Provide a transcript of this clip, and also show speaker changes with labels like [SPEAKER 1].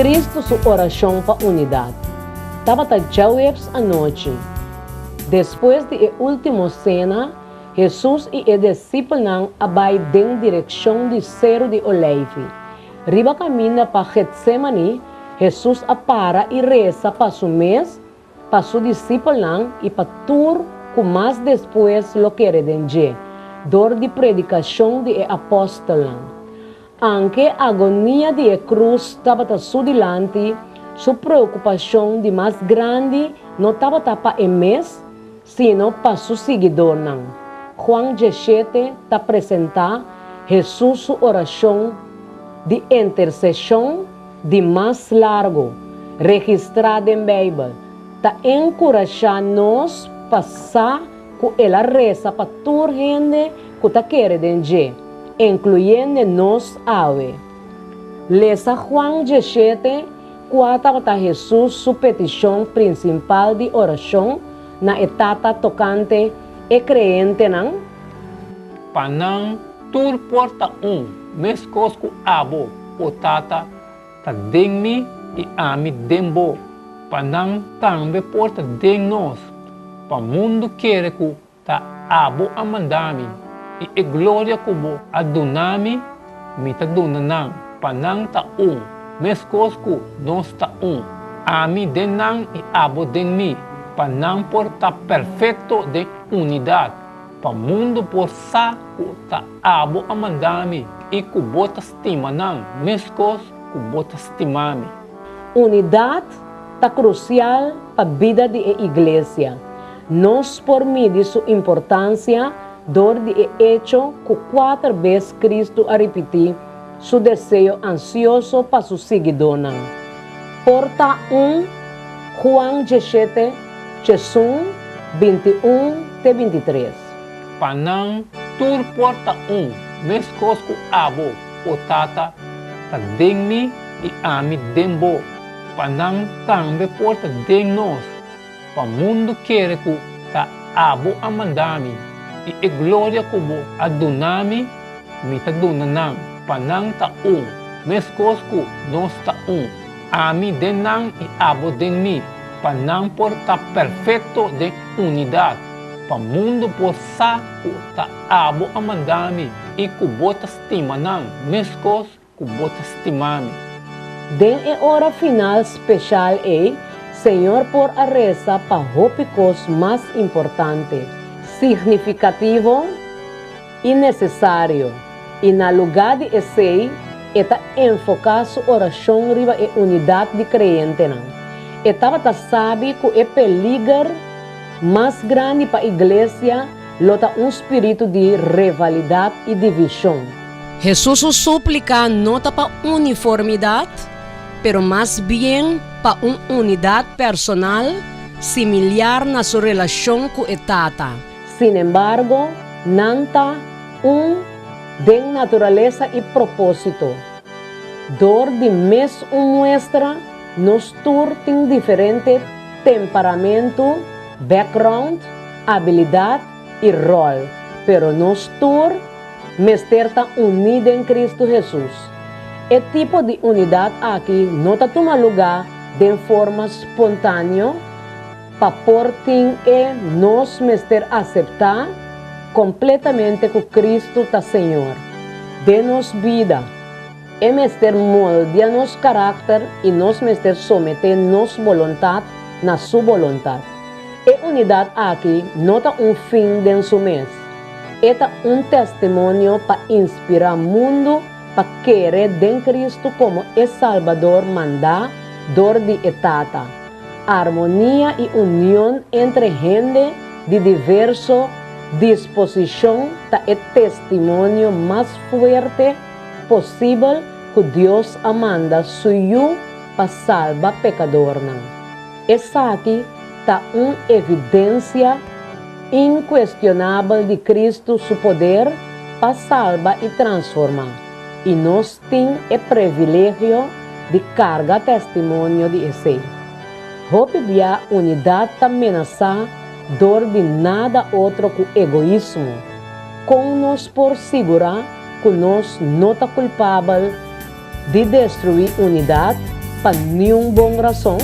[SPEAKER 1] Cristo sua oração para unidade. Estava a noite. Depois da última cena, Jesus e os discípulos abai em direção de Cerro de Olive. Riba caminha para Getsemane, Jesus para e reza para su mês, para su discípulo e para tur que mais depois lo querem de dor de predicação de apóstolo. Anche a agonia de cruz estava su dilante, sua preocupação de mais grande não estava para o mês, sino para su seguidor. Juan 17 está apresenta Jesus sua oração de intercessão de mais largo, registrada em Bíblia, está encorajando-nos a passar com ela reza para toda gente que está querendo, incluindo nós ave. Lesa Juan 17, quando está Jesus sua petição principal de oração na etapa tocante e crente não?
[SPEAKER 2] Panang tur porta meskos ku abo o tata ta dengmi e ami dembo. Panang tambe porta deng nos. Pa mundo quere ku ta abo amandami e glória kubo adunami mita dunanang. Panang ta meskos ku nos ta ami denang e abo dengmi. Panang porta perfecto de unidade. Pa mundo por sa ku ta abo amandami e kubota estima nang meskos kubota estimami.
[SPEAKER 1] Unidade está crucial para a vida da igreja. Nós, por meio de sua importância, dor de hecho que 4 vezes Cristo a repetir seu desejo ansioso para seu seguidor. Porta Juan 17, Jesus 21-23.
[SPEAKER 2] Panang tur porta meskos ku abo o tata ta dengmi e ami dembo. Panang tambe porta deng nos. Pa mundo quere ku ta abo amandami e glória kubo adunami mita dunanang. Panang ta meskos ku nos ta ami denang e abo denmi. Panang porta perfecto de unidade. Pa mundo por sa ku ta abo amandami e kubota estima nang meskos kubota estimami.
[SPEAKER 1] Den hora final especial Senhor por a reza para tópicos mais importante, significativo e necessário. E na lugar de esse, está enfocar sua oração riba e unidade de crente. Estava sabe que é peligro mais grande para a igreja, lota espírito de rivalidade e divisão. Jesus suplica nota para uniformidade, pero mais bem para uma unidade personal, similar na sua relação com a tata. Sin embargo, nanta de natureza e propósito. Dor de mes muestra nos tem diferente temperamento, background, habilidade e rol, pero nós está unidos em Cristo Jesus. O tipo de unidade aqui não toma lugar de forma espontânea, para portem nós aceitar completamente que Cristo está Senhor. De-nos vida, moldear nosso caráter e nós someter nossa vontade na sua vontade. A unidade aqui não é fim de seu mês. É testemunho para inspirar o mundo para querer de Cristo como o Salvador mandar dor de etata. Harmonia e união entre gente de diversa disposição é o testemunho mais forte possível que Deus manda suyo para salvar pecador. Essa aqui está uma evidência inquestionável de Cristo, seu poder para salvar e transformar. E nós temos o privilégio de carregar testemunho de esse. Roubar unidade ameaçar dor de nada outro que egoísmo. Com nós por segurar que nós não está culpável de destruir unidade, pa nenhum bom razão,